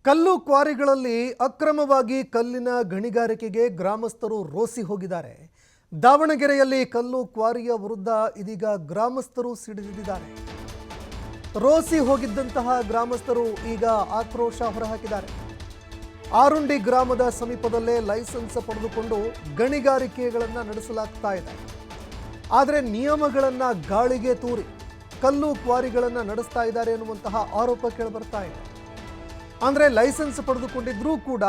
ಕಲ್ಲು ಕ್ವಾರಿಗಳಲ್ಲಿ ಅಕ್ರಮವಾಗಿ ಕಲ್ಲಿನ ಗಣಿಗಾರಿಕೆಗೆ ಗ್ರಾಮಸ್ಥರು ರೋಸಿ ಹೋಗಿದ್ದಾರೆ. ದಾವಣಗೆರೆಯಲ್ಲಿ ಕಲ್ಲು ಕ್ವಾರಿಯ ವಿರುದ್ಧ ಇದೀಗ ಗ್ರಾಮಸ್ಥರು ಸಿಡಿದಿದ್ದಾರೆ. ರೋಸಿ ಹೋಗಿದ್ದಂತಹ ಗ್ರಾಮಸ್ಥರು ಈಗ ಆಕ್ರೋಶ ಹೊರಹಾಕಿದ್ದಾರೆ. ಆರುಂಡಿ ಗ್ರಾಮದ ಸಮೀಪದಲ್ಲೇ ಲೈಸೆನ್ಸ್ ಪಡೆದುಕೊಂಡು ಗಣಿಗಾರಿಕೆಗಳನ್ನು ನಡೆಸಲಾಗ್ತಾ ಇದೆ. ಆದರೆ ನಿಯಮಗಳನ್ನು ಗಾಳಿಗೆ ತೂರಿ ಕಲ್ಲು ಕ್ವಾರಿಗಳನ್ನು ನಡೆಸ್ತಾ ಇದ್ದಾರೆ ಎನ್ನುವಂತಹ ಆರೋಪ ಕೇಳಿಬರ್ತಾ ಇದೆ. ಅಂದರೆ ಲೈಸೆನ್ಸ್ ಪಡೆದುಕೊಂಡಿದ್ರೂ ಕೂಡ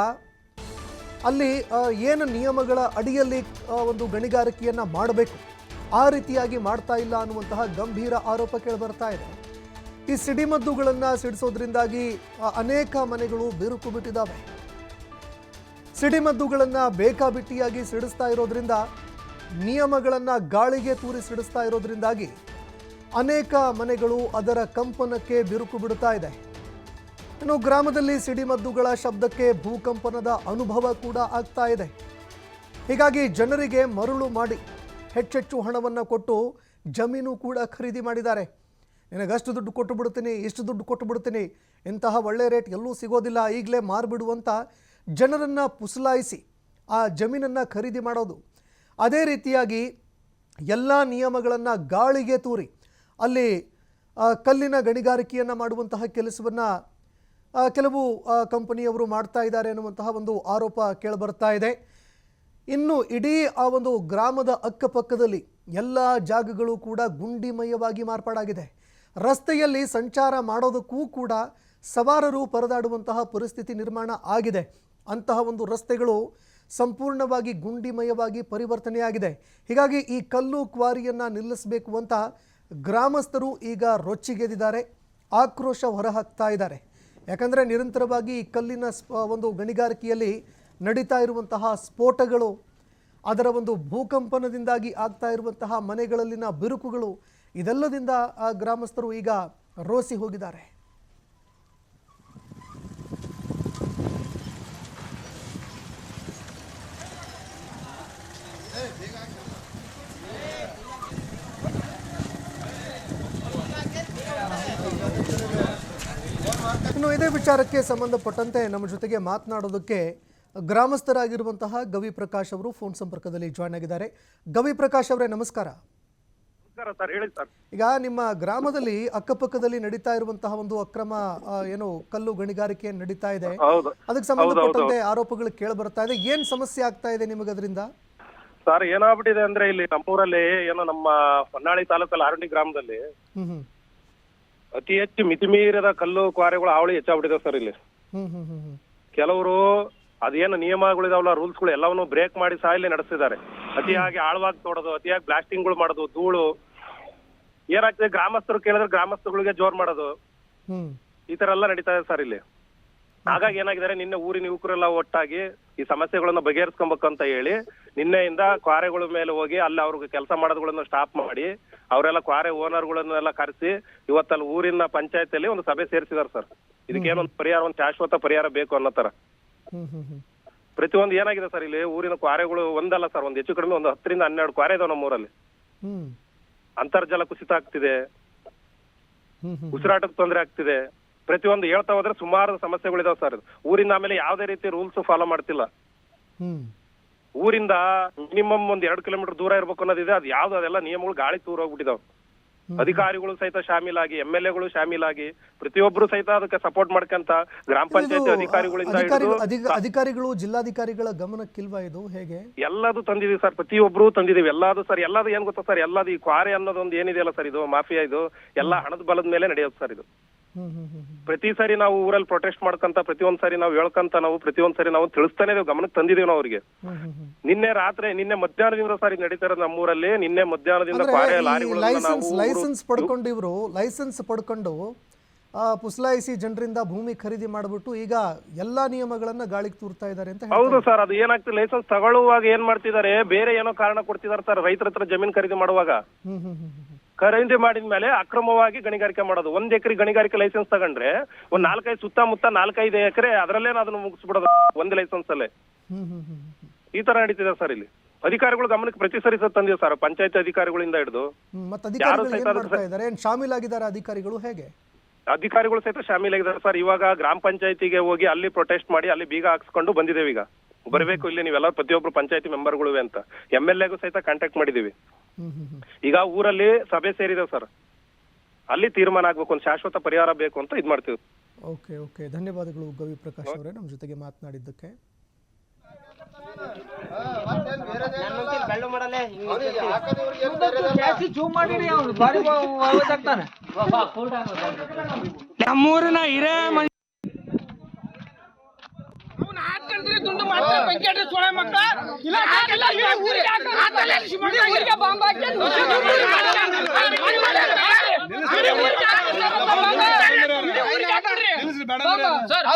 ಅಲ್ಲಿ ಏನು ನಿಯಮಗಳ ಅಡಿಯಲ್ಲಿ ಒಂದು ಗಣಿಗಾರಿಕೆಯನ್ನು ಮಾಡಬೇಕು ಆ ರೀತಿಯಾಗಿ ಮಾಡ್ತಾ ಇಲ್ಲ ಅನ್ನುವಂತಹ ಗಂಭೀರ ಆರೋಪ ಕೇಳಿಬರ್ತಾ ಇದೆ. ಈ ಸಿಡಿಮದ್ದುಗಳನ್ನು ಸಿಡಿಸೋದ್ರಿಂದಾಗಿ ಅನೇಕ ಮನೆಗಳು ಬಿರುಕು ಬಿಟ್ಟಿದ್ದಾವೆ. ಸಿಡಿಮದ್ದುಗಳನ್ನು ಬೇಕಾಬಿಟ್ಟಿಯಾಗಿ ಸಿಡಿಸ್ತಾ ಇರೋದ್ರಿಂದ, ನಿಯಮಗಳನ್ನು ಗಾಳಿಗೆ ತೂರಿ ಸಿಡಿಸ್ತಾ ಇರೋದ್ರಿಂದಾಗಿ ಅನೇಕ ಮನೆಗಳು ಅದರ ಕಂಪನಕ್ಕೆ ಬಿರುಕು ಬಿಡುತ್ತಾ ಇದೆ. ಇನ್ನು ಗ್ರಾಮದಲ್ಲಿ ಸಿಡಿಮದ್ದುಗಳ ಶಬ್ದಕ್ಕೆ ಭೂಕಂಪನದ ಅನುಭವ ಕೂಡ ಆಗ್ತಾ ಇದೆ. ಹೀಗಾಗಿ ಜನರಿಗೆ ಮರುಳು ಮಾಡಿ ಹೆಚ್ಚೆಚ್ಚು ಹಣವನ್ನು ಕೊಟ್ಟು ಜಮೀನು ಕೂಡ ಖರೀದಿ ಮಾಡಿದ್ದಾರೆ. ನಿನಗಷ್ಟು ದುಡ್ಡು ಕೊಟ್ಟು ಬಿಡ್ತೀನಿ, ಇಷ್ಟು ದುಡ್ಡು ಕೊಟ್ಟು ಬಿಡ್ತೀನಿ, ಇಂತಹ ಒಳ್ಳೆ ರೇಟ್ ಎಲ್ಲೂ ಸಿಗೋದಿಲ್ಲ, ಈಗಲೇ ಮಾರಿಬಿಡುವಂಥ ಜನರನ್ನು ಪುಸಲಾಯಿಸಿ ಆ ಜಮೀನನ್ನು ಖರೀದಿ ಮಾಡೋದು. ಅದೇ ರೀತಿಯಾಗಿ ಎಲ್ಲ ನಿಯಮಗಳನ್ನು ಗಾಳಿಗೆ ತೂರಿ ಅಲ್ಲಿ ಕಲ್ಲಿನ ಗಣಿಗಾರಿಕೆಯನ್ನು ಮಾಡುವಂತಹ ಕೆಲಸವನ್ನು ಕೆಲವು ಕಂಪನಿಯವರು ಮಾಡ್ತಾ ಇದ್ದಾರೆ ಎನ್ನುವಂತಹ ಒಂದು ಆರೋಪ ಕೇಳಿಬರ್ತಾ ಇದೆ. ಇನ್ನು ಇಡೀ ಆ ಒಂದು ಗ್ರಾಮದ ಅಕ್ಕಪಕ್ಕದಲ್ಲಿ ಎಲ್ಲ ಜಾಗಗಳು ಕೂಡ ಗುಂಡಿಮಯವಾಗಿ ಮಾರ್ಪಾಡಾಗಿದೆ. ರಸ್ತೆಯಲ್ಲಿ ಸಂಚಾರ ಮಾಡೋದಕ್ಕೂ ಕೂಡ ಸವಾರರು ಪರದಾಡುವಂತಹ ಪರಿಸ್ಥಿತಿ ನಿರ್ಮಾಣ ಆಗಿದೆ. ಅಂತಹ ಒಂದು ರಸ್ತೆಗಳು ಸಂಪೂರ್ಣವಾಗಿ ಗುಂಡಿಮಯವಾಗಿ ಪರಿವರ್ತನೆಯಾಗಿದೆ. ಹೀಗಾಗಿ ಈ ಕಲ್ಲು ಕ್ವಾರಿಯನ್ನು ನಿಲ್ಲಿಸಬೇಕು ಅಂತ ಗ್ರಾಮಸ್ಥರು ಈಗ ರೊಚ್ಚಿಗೆದ್ದಿದ್ದಾರೆ, ಆಕ್ರೋಶ ಹೊರಹಾಕ್ತಾ ಇದ್ದಾರೆ. ಯಾಕಂದರೆ ನಿರಂತರವಾಗಿ ಈ ಕಲ್ಲಿನ ಒಂದು ಗಣಿಗಾರಿಕೆಯಲ್ಲಿ ನಡೀತಾ ಇರುವಂತಹ ಸ್ಫೋಟಗಳು, ಅದರ ಒಂದು ಭೂಕಂಪನದಿಂದಾಗಿ ಆಗ್ತಾ ಇರುವಂತಹ ಮನೆಗಳಲ್ಲಿನ ಬಿರುಕುಗಳು, ಇದೆಲ್ಲದಿಂದ ಆ ಗ್ರಾಮಸ್ಥರು ಈಗ ರೋಸಿ ಹೋಗಿದ್ದಾರೆ. ಇನ್ನು ಇದೇ ವಿಚಾರಕ್ಕೆ ಸಂಬಂಧಪಟ್ಟಂತೆ ನಮ್ಮ ಜೊತೆಗೆ ಮಾತನಾಡೋದಕ್ಕೆ ಗ್ರಾಮಸ್ಥರಾಗಿರುವಂತಹ ಗವಿ ಪ್ರಕಾಶ್ ಅವರು ಫೋನ್ ಸಂಪರ್ಕದಲ್ಲಿ ಜಾಯ್ನ್ ಆಗಿದ್ದಾರೆ. ಗವಿ ಪ್ರಕಾಶ್ ಅವರೇ, ನಮಸ್ಕಾರ. ಈಗ ನಿಮ್ಮ ಗ್ರಾಮದಲ್ಲಿ ಅಕ್ಕಪಕ್ಕದಲ್ಲಿ ನಡೀತಾ ಇರುವಂತಹ ಒಂದು ಅಕ್ರಮ ಏನು ಕಲ್ಲು ಗಣಿಗಾರಿಕೆ ನಡೀತಾ ಇದೆ, ಅದಕ್ಕೆ ಸಂಬಂಧಪಟ್ಟಂತೆ ಆರೋಪಗಳು ಕೇಳಿ ಬರ್ತಾ ಇದೆ. ಏನ್ ಸಮಸ್ಯೆ ಆಗ್ತಾ ಇದೆ ನಿಮಗೆ ಅದರಿಂದ? ಸರ್, ಏನಾಗ್ಬಿಟ್ಟಿದೆ ಅಂದ್ರೆ ಇಲ್ಲಿ ನಮ್ಮೂರಲ್ಲಿ ಏನೋ ನಮ್ಮ ಹೊನ್ನಾಳಿ ತಾಲೂಕಲ್ಲಿ ಆರುಂಡಿ ಗ್ರಾಮದಲ್ಲಿ ಅತಿ ಹೆಚ್ಚು ಮಿತಿಮೀರಿದ ಕಲ್ಲು ಕ್ವಾರೆಗಳು ಹಾವಳಿ ಹೆಚ್ಚಾಗ್ಬಿಟ್ಟಿದೆ ಸರ್. ಇಲ್ಲಿ ಕೆಲವರು ಅದೇನು ನಿಯಮಗಳಿದಾವಲ್ಲ, ರೂಲ್ಸ್ಗಳು ಎಲ್ಲವನ್ನು ಬ್ರೇಕ್ ಮಾಡಿ ಸಹ ಇಲ್ಲಿ ನಡೆಸ್ತಿದ್ದಾರೆ. ಅತಿಯಾಗಿ ಆಳವಾಗಿ ತೋಡೋದು, ಅತಿಯಾಗಿ ಬ್ಲಾಸ್ಟಿಂಗ್ಗಳು ಮಾಡೋದು, ಧೂಳು ಏನಾಗ್ತದೆ, ಗ್ರಾಮಸ್ಥರು ಕೇಳಿದ್ರೆ ಗ್ರಾಮಸ್ಥರುಗಳಿಗೆ ಜೋರ್ ಮಾಡೋದು, ಈ ತರ ಎಲ್ಲ ನಡೀತಾ ಇದೆ ಸರ್ ಇಲ್ಲಿ. ಹಾಗಾಗಿ ಏನಾಗಿದ್ದಾರೆ, ನಿನ್ನೆ ಊರಿನ ಯುವಕರೆಲ್ಲ ಒಟ್ಟಾಗಿ ಈ ಸಮಸ್ಯೆಗಳನ್ನ ಬಗೆಹರಿಸ್ಕೊಬೇಕಂತ ಹೇಳಿ ನಿನ್ನೆಯಿಂದ ಕ್ವಾರೆಗಳ ಮೇಲೆ ಹೋಗಿ ಅಲ್ಲಿ ಅವ್ರಿಗೆ ಕೆಲಸ ಮಾಡೋದ್ಗಳನ್ನ ಸ್ಟಾಪ್ ಮಾಡಿ ಅವರೆಲ್ಲ ಕ್ವಾರೆ ಓನರ್ಗಳನ್ನೆಲ್ಲ ಕರೆಸಿ ಇವತ್ತಲ್ಲಿ ಊರಿನ ಪಂಚಾಯತಿಯಲ್ಲಿ ಒಂದು ಸಭೆ ಸೇರಿಸಿದಾರೆ ಸರ್. ಇದಕ್ಕೇನೊಂದು ಪರಿಹಾರ, ಒಂದು ಶಾಶ್ವತ ಪರಿಹಾರ ಬೇಕು ಅನ್ನೋ ತರ. ಪ್ರತಿಯೊಂದು ಏನಾಗಿದೆ ಸರ್, ಇಲ್ಲಿ ಊರಿನ ಕ್ವಾರೆಗಳು ಒಂದಲ್ಲ ಸರ್, ಒಂದು ಹೆಚ್ಚು ಕಡಿಮೆ ಒಂದು 10 ರಿಂದ 12 ಕ್ವಾರೆ ಇದಾವೆ ನಮ್ಮೂರಲ್ಲಿ. ಅಂತರ್ಜಲ ಕುಸಿತ ಆಗ್ತಿದೆ, ಉಸಿರಾಟಕ್ಕೆ ತೊಂದರೆ ಆಗ್ತಿದೆ. ಪ್ರತಿಯೊಂದು ಹೇಳ್ತಾ ಹೋದ್ರೆ ಸುಮಾರು ಸಮಸ್ಯೆಗಳಿದಾವೆ ಸರ್. ಊರಿಂದ ಆಮೇಲೆ ಯಾವುದೇ ರೀತಿ ರೂಲ್ಸ್ ಫಾಲೋ ಮಾಡ್ತಿಲ್ಲ. ಊರಿಂದ ಮಿನಿಮಮ್ ಒಂದ್ 2 ಕಿಲೋಮೀಟರ್ ದೂರ ಇರ್ಬೇಕು ಅನ್ನೋದಿದೆ, ಅದು ಯಾವ್ದು ಅದೆಲ್ಲ ನಿಯಮಗಳು ಗಾಳಿ ತೂರ್ ಹೋಗ್ಬಿಟ್ಟಿದಾವೆ. ಅಧಿಕಾರಿಗಳು ಸಹಿತ ಶಾಮೀಲಾಗಿ, MLA ಶಾಮೀಲಾಗಿ, ಪ್ರತಿಯೊಬ್ರು ಸಹಿತ ಅದಕ್ಕೆ ಸಪೋರ್ಟ್ ಮಾಡ್ಕಂತ ಗ್ರಾಮ ಪಂಚಾಯತಿ ಅಧಿಕಾರಿಗಳಿಂದ ಅಧಿಕಾರಿಗಳು, ಜಿಲ್ಲಾಧಿಕಾರಿಗಳ ಗಮನಕ್ಕಿಲ್ವಾ ಇದು? ಹೇಗೆ ಎಲ್ಲದು ತಂದಿದೀವಿ ಸರ್, ಪ್ರತಿಯೊಬ್ರು ತಂದಿದೀವಿ ಎಲ್ಲದು ಸರ್. ಎಲ್ಲದು ಏನ್ ಗೊತ್ತಾ ಸರ್, ಎಲ್ಲದು ಈ ಕ್ವಾರೆ ಅನ್ನೋದೊಂದು ಏನಿದೆಯಲ್ಲ ಸರ್, ಇದು ಮಾಫಿಯಾ, ಇದು ಎಲ್ಲ ಹಣದ ಬಲದ ಮೇಲೆ ನಡೆಯೋದು ಸರ್. ಇದು ಪ್ರತಿ ಸಾರಿ ನಾವು ಊರಲ್ಲಿ ಪ್ರೊಟೆಸ್ಟ್ ಮಾಡ್ಕಂತ, ಪ್ರತಿಯೊಂದ್ ಸಾರಿ ನಾವು ಹೇಳ್ಕಂತ, ನಾವು ಪ್ರತಿಯೊಂದ್ ಸಾರಿ ನಾವು ತಿಳಿಸ್ತಾನೆ ಇದೀವಿ, ಗಮನಕ್ಕೆ ತಂದಿದೀವಿ ನಾವು ಅವ್ರಿಗೆ. ನಿನ್ನೆ ಮಧ್ಯಾಹ್ನದಿಂದ ಸಾರಿ ನಡೀತಾ ಇರೋದು ನಮ್ಮೂರಲ್ಲಿ. ನಿನ್ನೆ ಮಧ್ಯಾಹ್ನದಿಂದ ಕ್ವಾರೆ ಲಾರಿಗಳು ಲೈಸೆನ್ಸ್ ಪಡ್ಕೊಂಡು ಪುಸಲಾಯಿಸಿ ಜನರಿಂದ ಭೂಮಿ ಖರೀದಿ ಮಾಡ್ಬಿಟ್ಟು ಈಗ ಎಲ್ಲಾ ನಿಯಮಗಳನ್ನ ಗಾಳಿಗೆ ತೂರ್ತಾ ಇದ್ದಾರೆ ಅಂತ. ಹೌದು ಸರ್, ಅದು ಏನಾಗ್ತದೆ, ಲೈಸೆನ್ಸ್ ತಗೊಳ್ಳುವಾಗ ಏನ್ ಮಾಡ್ತಿದ್ದಾರೆ, ಬೇರೆ ಏನೋ ಕಾರಣ ಕೊಡ್ತಿದಾರೆ ಸರ್. ರೈತರ ಹತ್ರ ಜಮೀನ್ ಖರೀದಿ ಮಾಡುವಾಗ ಖರೀದಿ ಮಾಡಿದ್ಮೇಲೆ ಅಕ್ರಮವಾಗಿ ಗಣಿಗಾರಿಕೆ ಮಾಡೋದು. 1 ಎಕರೆ ಗಣಿಗಾರಿಕೆ ಲೈಸೆನ್ಸ್ ತಗೊಂಡ್ರೆ ಒಂದ್ 4-5 ಸುತ್ತಮುತ್ತ 4-5 ಎಕರೆ ಅದರಲ್ಲೇ ಅದನ್ನು ಮುಗಿಸ್ಬಿಡೋದು ಒಂದ್ ಲೈಸೆನ್ಸ್ ಅಲ್ಲೇ. ಈ ತರ ನಡೀತಿದೆ ಸರ್ ಇಲ್ಲಿ. ಅಧಿಕಾರಿಗಳು ಗಮನಕ್ಕೆ ಪ್ರತಿ ಸರಿ ತಂದಿದೆ ಸರ್, ಪಂಚಾಯತ್ ಅಧಿಕಾರಿಗಳಿಂದ ಹಿಡಿದು. ಶಾಮೀಲಾಗಿದ್ದಾರೆ ಅಧಿಕಾರಿಗಳು ಹೇಗೆ? ಅಧಿಕಾರಿಗಳು ಸಹಿತ ಶಾಮೀಲಾಗಿದ್ದಾರೆ ಸರ್. ಇವಾಗ ಗ್ರಾಮ ಪಂಚಾಯತಿಗೆ ಹೋಗಿ ಅಲ್ಲಿ ಪ್ರೊಟೆಸ್ಟ್ ಮಾಡಿ ಅಲ್ಲಿ ಬೀಗ ಹಾಕ್ಸ್ಕೊಂಡು ಬಂದಿದ್ದೇವೆ. ಈಗ ಬರಬೇಕು ಇಲ್ಲಿ ನೀವೆಲ್ಲ ಪ್ರತಿಯೊಬ್ರು ಪಂಚಾಯತಿ ಮೆಂಬರ್ಗಳು ಅಂತ MLAಗೂ ಸಹಿತ ಕಾಂಟ್ಯಾಕ್ಟ್ ಮಾಡಿದೀವಿ. ಈಗ ಊರಲ್ಲಿ ಸಭೆ ಸೇರಿದೇವೆ ಸರ್. ಅಲ್ಲಿ ತೀರ್ಮಾನ ಆಗ್ಬೇಕು, ಒಂದು ಶಾಶ್ವತ ಪರಿಹಾರ ಬೇಕು ಅಂತ ಇದ್ ಮಾಡ್ತೀವಿ. ಓಕೆ ಓಕೆ, ಧನ್ಯವಾದಗಳು ಗವಿ ಪ್ರಕಾಶ್ ಅವರೇ ನಮ್ಮ ಜೊತೆಗೆ ಮಾತನಾಡಿದ್ದಕ್ಕೆ. ನಮ್ಮೂರಿನ ಹಿರೇ ಸರ್